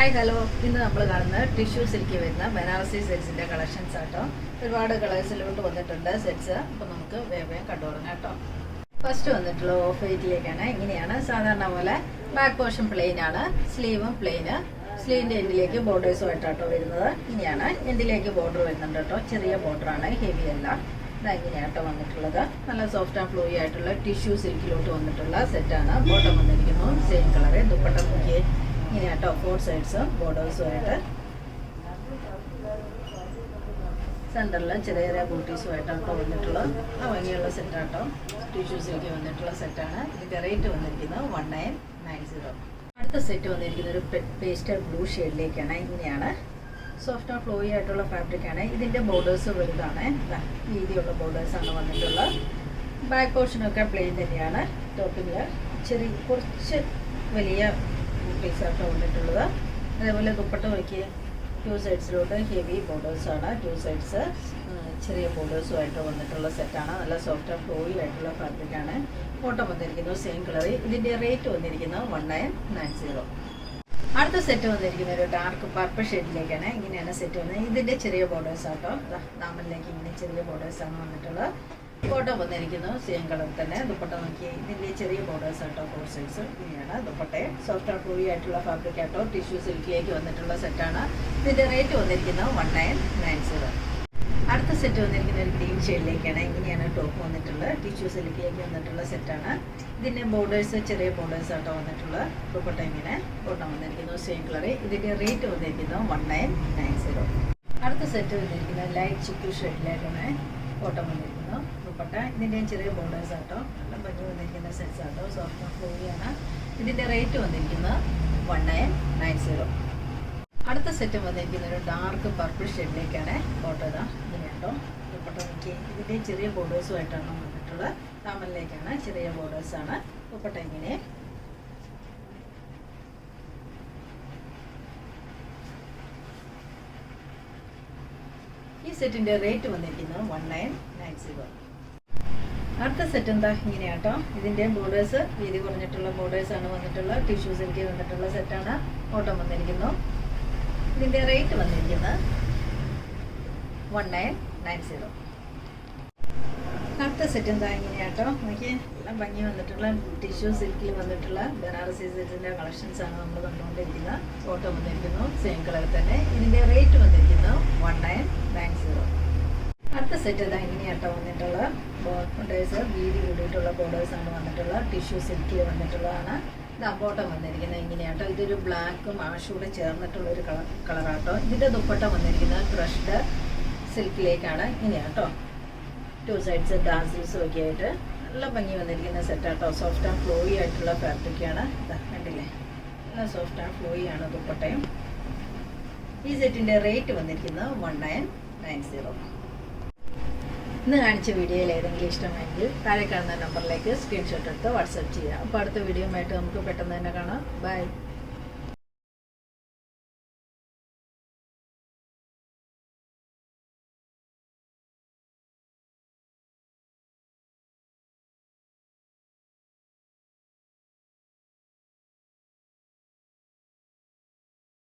Hi hello, ഇന്ന് നമ്മൾ കാണുന്ന ടിഷ്യൂ സിൽക്ക് വരുന്ന ബനാറസി സെറ്റ്സിൻ്റെ കളക്ഷൻസ് ആട്ടോ. ഒരുപാട് കളേഴ്സിലോട്ട് വന്നിട്ടുണ്ട് സെറ്റ്സ്. അപ്പോൾ നമുക്ക് വേഗം കണ്ടു തുടങ്ങാം കേട്ടോ. ഫസ്റ്റ് വന്നിട്ടുള്ള ഓഫ് വൈറ്റിലേക്കാണ്. ഇങ്ങനെയാണ് സാധാരണ പോലെ ബാക്ക് പോർഷൻ പ്ലെയിൻ ആണ്, സ്ലീവും പ്ലെയിന്, സ്ലീവിൻ്റെ എൻഡിലേക്ക് ബോർഡേഴ്സുമായിട്ടാട്ടോ വരുന്നത്. ഇങ്ങനെയാണ് എൻഡിലേക്ക് ബോർഡർ വരുന്നുണ്ട് കേട്ടോ. ചെറിയ ബോർഡറാണ്, ഹെവി അല്ല. ഇങ്ങനെയാട്ടോ വന്നിട്ടുള്ളത്. നല്ല സോഫ്റ്റ് ആൻഡ് ഫ്ലൂയി ആയിട്ടുള്ള ടിഷ്യൂ സിൽക്കിലോട്ട് വന്നിട്ടുള്ള സെറ്റാണ്. ബോട്ടം വന്നിരിക്കുന്നു സെയിം കളറ്. ദുപ്പട്ട നോക്കിയേ, ഇങ്ങനെയാട്ടോ 4 സൈഡ്സ് ബോർഡേഴ്സുമായിട്ട്, സെൻറ്ററിൽ ചെറിയ ചെറിയ ബൂട്ടീസുമായിട്ടാട്ടോ വന്നിട്ടുള്ളത്. ഭംഗിയുള്ള സെറ്റാട്ടോ. ടിഷ്യൂ സിൽക്ക് വന്നിട്ടുള്ള സെറ്റാണ്. ഇതിൻ്റെ റേറ്റ് വന്നിരിക്കുന്നത് 1990. അടുത്ത സെറ്റ് വന്നിരിക്കുന്ന ഒരു പേസ്റ്റൽ ബ്ലൂ ഷെയ്ഡിലേക്കാണ്. ഇങ്ങനെയാണ് സോഫ്റ്റ് ആൻഡ് ഫ്ലോയി ആയിട്ടുള്ള ഫാബ്രിക്കാണ്. ഇതിൻ്റെ ബോർഡേഴ്സ് വലുതാണ്, വീതിയുള്ള ബോർഡേഴ്സാണ് വന്നിട്ടുള്ളത്. ബാക്ക് പോർഷനൊക്കെ പ്ലെയിൻ തന്നെയാണ്. ടോപ്പിൽ കുറച്ച് വലിയ പീസാട്ടോ വന്നിട്ടുള്ളത്. അതേപോലെ ദുപ്പട്ട നോക്കി 2 സൈഡ്സിലോട്ട് ഹെവി ബോർഡേഴ്സാണ്. 2 സൈഡ്സ് ചെറിയ ബോർഡേഴ്സുമായിട്ട് വന്നിട്ടുള്ള സെറ്റാണ്. നല്ല സോഫ്റ്റ് ആൻഡ് ഫ്ലോയി ആയിട്ടുള്ള ഫാബ്രിക്കാണ്. ബോട്ടം വന്നിരിക്കുന്നത് സെയിം കളർ. ഇതിൻ്റെ റേറ്റ് വന്നിരിക്കുന്നത് 1990. അടുത്ത സെറ്റ് വന്നിരിക്കുന്ന ഒരു ഡാർക്ക് പർപ്പിൾ ഷെയ്ഡിലേക്കാണ്. ഇങ്ങനെയാണ് സെറ്റ് വന്നത്. ഇതിൻ്റെ ചെറിയ ബോർഡേഴ്സ് ആട്ടോ. ദാമനിലേക്ക് ഇങ്ങനെ ചെറിയ ബോർഡേഴ്സാണ് വന്നിട്ടുള്ളത്. ബോട്ടം വന്നിരിക്കുന്നത് സെയിം കളർ തന്നെ. ദുപ്പട്ട നോക്കി, ഇതിൻ്റെ ചെറിയ ബോർഡേഴ്സ് ആട്ടോ, 4 സൈഡ്സ്. ഇങ്ങനെയാണ് ദുപ്പട്ടയെ. സോഫ്റ്റ് ആൻഡ് ഫ്ലൂയി ആയിട്ടുള്ള ഫാബ്രിക് ആട്ടോ. ടിഷ്യൂ സിൽക്കിലേക്ക് വന്നിട്ടുള്ള സെറ്റാണ്. ഇതിൻ്റെ റേറ്റ് വന്നിരിക്കുന്നത് 1990. അടുത്ത സെറ്റ് വന്നിരിക്കുന്ന ഒരു ഗ്രീൻ ഷെയ്ഡിലേക്കാണ്. ഇങ്ങനെയാണ് ടോപ്പ് വന്നിട്ടുള്ളത്. ടിഷ്യൂ സിൽക്കിലേക്ക് വന്നിട്ടുള്ള സെറ്റാണ്. ഇതിൻ്റെ ബോർഡേഴ്സ് ചെറിയ ബോർഡേഴ്സ് ആട്ടോ വന്നിട്ടുള്ളത്. ദുപ്പട്ട ഇങ്ങനെ ബോട്ടം വന്നിരിക്കുന്നു സെയിം കളർ. ഇതിൻ്റെ റേറ്റ് വന്നിരിക്കുന്നത് 1990. അടുത്ത സെറ്റ് വന്നിരിക്കുന്നത് ലൈറ്റ് ചിക്കു ഷെയ്ഡിലേക്കാണ്. ബോട്ടം വന്നിരിക്കുന്നു. ദുപ്പട്ട ഇതിൻ്റെ ചെറിയ ബോർഡേഴ്സ് ആട്ടോ. നല്ല ഭംഗി വന്നിരിക്കുന്ന സെറ്റ്സ് ആട്ടോ. സോഫ്റ്റ് ആൻഡ് ഫ്ലൂയിയാണ്. ഇതിൻ്റെ റേറ്റ് വന്നിരിക്കുന്നത് 1990. അടുത്ത സെറ്റ് വന്നിരിക്കുന്ന ഒരു ഡാർക്ക് പർപ്പിൾ ഷെയ്ഡിലേക്കാണ്. ബോട്ടം ഇതാ ഇങ്ങനെയാട്ടോ. ദുപ്പട്ട നോക്കി, ഇതിൻ്റെ ചെറിയ ബോർഡേഴ്സുമായിട്ടാണ് വന്നിട്ടുള്ളത്. താമലിലേക്കാണ് ചെറിയ ബോർഡേഴ്സാണ്. ദുപ്പട്ട ഇങ്ങനെ. ഈ സെറ്റിൻ്റെ റേറ്റ് വന്നിരിക്കുന്നത് 1990. അടുത്ത സെറ്റ് എന്താ ഇങ്ങനെയാട്ടോ. ഇതിൻ്റെ ബോർഡേഴ്സ് വീതി കുറഞ്ഞിട്ടുള്ള ബോർഡേഴ്സാണ് വന്നിട്ടുള്ളത്. ടിഷ്യൂ സിൽക്കി വന്നിട്ടുള്ള സെറ്റാണ്. ബോട്ടം വന്നിരിക്കുന്നു. ഇതിൻ്റെ റേറ്റ് വന്നിരിക്കുന്നത് 1990. അടുത്ത സെറ്റ് എന്താ ഇങ്ങനെയാട്ടോ. നോക്കി, എല്ലാം ഭംഗി വന്നിട്ടുള്ള ടിഷ്യൂ സിൽക്കിൽ വന്നിട്ടുള്ള ബനാറസി സെറ്റിൻ്റെ കളക്ഷൻസാണ് നമ്മൾ കണ്ടുകൊണ്ടിരിക്കുന്നത്. ബോട്ടം വന്നിരിക്കുന്നു സെയിം കളർ തന്നെ. ഇതിൻ്റെ റേറ്റ് വന്നിരിക്കുന്നത് 1990. അടുത്ത സെറ്റ് ഇതാ ഇങ്ങനെയാട്ടോ വന്നിട്ടുള്ള ബോർഡേഴ്സ് വീതി കൂടിയിട്ടുള്ള ബോർഡേഴ്സാണ് വന്നിട്ടുള്ളത്. ടിഷ്യൂ സിൽക്കിൽ വന്നിട്ടുള്ളതാണ്. ഇതാ ബോട്ടം വന്നിരിക്കുന്നത് ഇങ്ങനെയാട്ടോ. ഇതൊരു ബ്ലാക്കും ആഷൂടെ ചേർന്നിട്ടുള്ളൊരു കളറാട്ടോ. ഇതിൻ്റെ ദുപ്പട്ട വന്നിരിക്കുന്നത് ക്രഷ്ഡ് സിൽക്കിലേക്കാണ്. ഇങ്ങനെയാട്ടോ. 2 സൈഡ്സ് ഡാസിൽസും ഒക്കെ ആയിട്ട് നല്ല ഭംഗി വന്നിരിക്കുന്ന സെറ്റാട്ടോ. സോഫ്റ്റ് ആൻഡ് ഫ്ലോയി ആയിട്ടുള്ള ഫാബ്രിക്കാണ്. ഇതാ കണ്ടില്ലേ, നല്ല സോഫ്റ്റ് ആൻഡ് ഫ്ലോയി ആണ് ദുപ്പട്ടയും. ഈ സെറ്റിൻ്റെ റേറ്റ് വന്നിരിക്കുന്നത് 1990. ഇന്ന് കാണിച്ച വീഡിയോയിൽ ഏതെങ്കിലും ഇഷ്ടമെങ്കിൽ താഴെ കാണുന്ന നമ്പറിലേക്ക് സ്ക്രീൻഷോട്ട് എടുത്ത് വാട്സാപ്പ് ചെയ്യാം. അപ്പോൾ അടുത്ത വീഡിയോ ആയിട്ട് നമുക്ക് പെട്ടെന്ന് തന്നെ കാണാം. ബൈ.